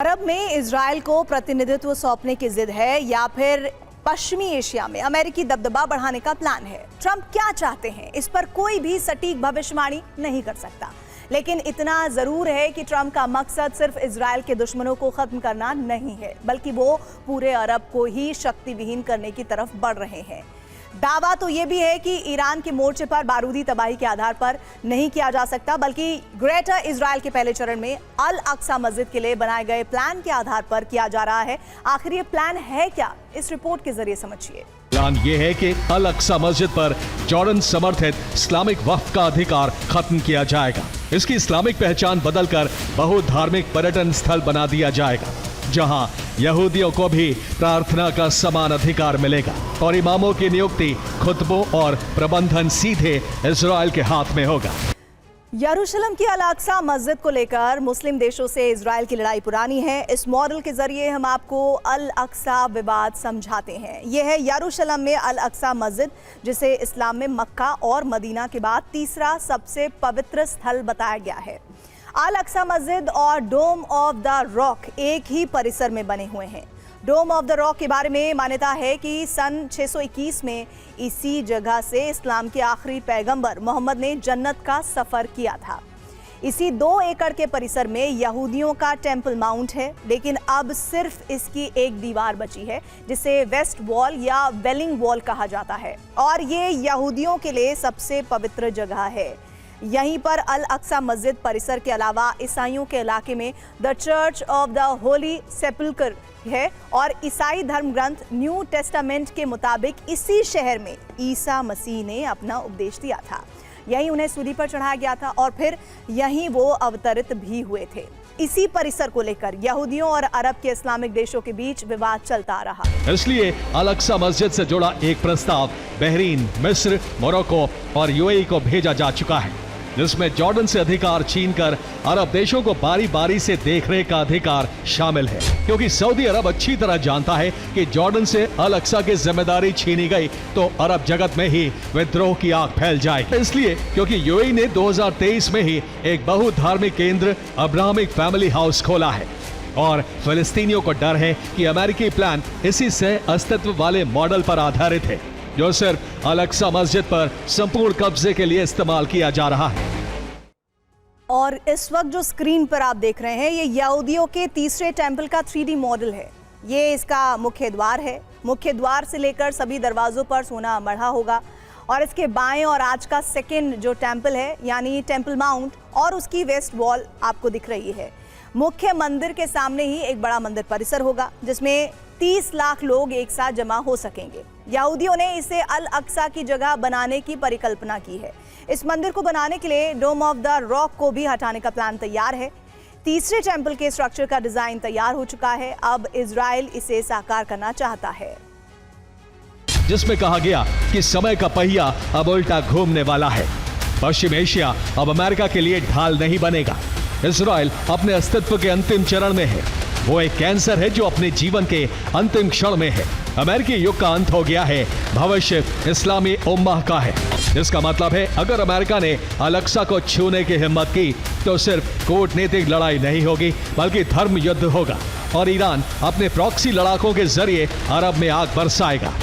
अरब में इजराइल को प्रतिनिधित्व सौंपने की जिद है या फिर पश्चिमी एशिया में अमेरिकी दबदबा बढ़ाने का प्लान है। ट्रंप क्या चाहते हैं इस पर कोई भी सटीक भविष्यवाणी नहीं कर सकता, लेकिन इतना जरूर है कि ट्रंप का मकसद सिर्फ इजराइल के दुश्मनों को खत्म करना नहीं है, बल्कि वो पूरे अरब को ही शक्तिविहीन करने की तरफ बढ़ रहे हैं। दावा तो ये भी है कि ईरान के मोर्चे पर बारूदी तबाही के आधार पर नहीं किया जा सकता, बल्कि ग्रेटर इजराइल के पहले चरण में अल अक्सा मस्जिद के लिए बनाए गए प्लान के आधार पर किया जा रहा है। आखिर ये प्लान है क्या, इस रिपोर्ट के जरिए समझिए। प्लान ये है कि अल अक्सा मस्जिद पर जॉर्डन समर्थित इस्लामिक वक्फ का अधिकार खत्म किया जाएगा। इसकी इस्लामिक पहचान बदलकर बहुधार्मिक पर्यटन स्थल बना दिया जाएगा, जहां यहूदियों को भी प्रार्थना का समान अधिकार मिलेगा और इमामों की नियुक्ति, खुतबों और प्रबंधन सीधे इजराइल के हाथ में होगा। यरूशलेम की अल अक्सा मस्जिद को लेकर मुस्लिम देशों से इजराइल की लड़ाई पुरानी है। इस मॉडल के जरिए हम आपको अल अक्सा विवाद समझाते हैं। यह है यरूशलेम में अल अक्सा मस्जिद, जिसे इस्लाम में मक्का और मदीना के बाद तीसरा सबसे पवित्र स्थल बताया गया है। अल अक्सा मस्जिद और डोम ऑफ द रॉक एक ही परिसर में बने हुए हैं। डोम ऑफ द रॉक के बारे में मान्यता है कि सन 621 में इसी जगह से इस्लाम के आखिरी पैगंबर मोहम्मद ने जन्नत का सफर किया था। इसी 2 एकड़ के परिसर में यहूदियों का टेंपल माउंट है, लेकिन अब सिर्फ इसकी एक दीवार बची है, जिसे वेस्ट वॉल या वेलिंग वॉल कहा जाता है, और ये यहूदियों के लिए सबसे पवित्र जगह है। यहीं पर अल अक्सा मस्जिद परिसर के अलावा ईसाइयों के इलाके में the church of the holy sepulchre है, और ईसाई धर्म ग्रंथ न्यू टेस्टामेंट के मुताबिक इसी शहर में ईसा मसीह ने अपना उपदेश दिया था। यहीं उन्हें सूली पर चढ़ाया गया था और फिर यहीं वो अवतरित भी हुए थे। इसी परिसर को लेकर यहूदियों और अरब के इस्लामिक देशों के बीच विवाद चलता आ रहा। इसलिए अल अक्सा मस्जिद से जुड़ा एक प्रस्ताव बहरीन, मिस्र, मोरक्को और यूएई को भेजा जा चुका है, जिसमें जॉर्डन से अधिकार छीनकर अरब देशों को बारी बारी से देखरेख का अधिकार शामिल है, क्योंकि सऊदी अरब अच्छी तरह जानता है कि जॉर्डन से अल अक्सा की जिम्मेदारी छीनी गई तो अरब जगत में ही विद्रोह की आग फैल जाएगी। इसलिए क्योंकि यूएई ने 2023 में ही एक बहुधार्मिक केंद्र अब्राहमिक फैमिली हाउस खोला है, और फिलिस्तीनियों को डर है कि अमेरिकी प्लान इसी से अस्तित्व वाले मॉडल पर आधारित है, जो सिर्फ अल अक्सा मस्जिद पर संपूर्ण कब्जे के लिए इस्तेमाल किया जा रहा है। और इस वक्त जो स्क्रीन पर आप देख रहे हैं, ये यहूदियों के तीसरे टेंपल का 3D मॉडल है। ये इसका मुख्य द्वार है। मुख्य द्वार से लेकर सभी दरवाजों पर सोना मढ़ा होगा, और इसके बाएं और आज का सेकंड जो टेंपल है, यानी टेंपल माउंट, और उसकी वेस्ट वॉल आपको दिख रही है। मुख्य मंदिर के सामने ही एक बड़ा मंदिर परिसर होगा, जिसमें 30 लाख लोग एक साथ जमा हो सकेंगे। यहूदियों ने इसे अल अक्सा की जगह बनाने की परिकल्पना की है। इस मंदिर को बनाने के लिए डोम ऑफ द रॉक को भी हटाने का प्लान तैयार है। तीसरे टेंपल के स्ट्रक्चर का डिजाइन तैयार हो चुका है। अब इजराइल इसे साकार करना चाहता है, जिसमें कहा गया कि समय का पहिया अब उल्टा घूमने वाला है। पश्चिम एशिया अब अमेरिका के लिए ढाल नहीं बनेगा। इजराइल अपने अस्तित्व के अंतिम चरण में है। वो एक कैंसर है जो अपने जीवन के अंतिम क्षण में है। अमेरिकी युग का अंत हो गया है, भविष्य इस्लामी उम्मा का है। इसका मतलब है, अगर अमेरिका ने अल अक्सा को छूने की हिम्मत की तो सिर्फ कूटनीतिक लड़ाई नहीं होगी, बल्कि धर्म युद्ध होगा, और ईरान अपने प्रॉक्सी लड़ाकों के जरिए अरब में आग बरसाएगा।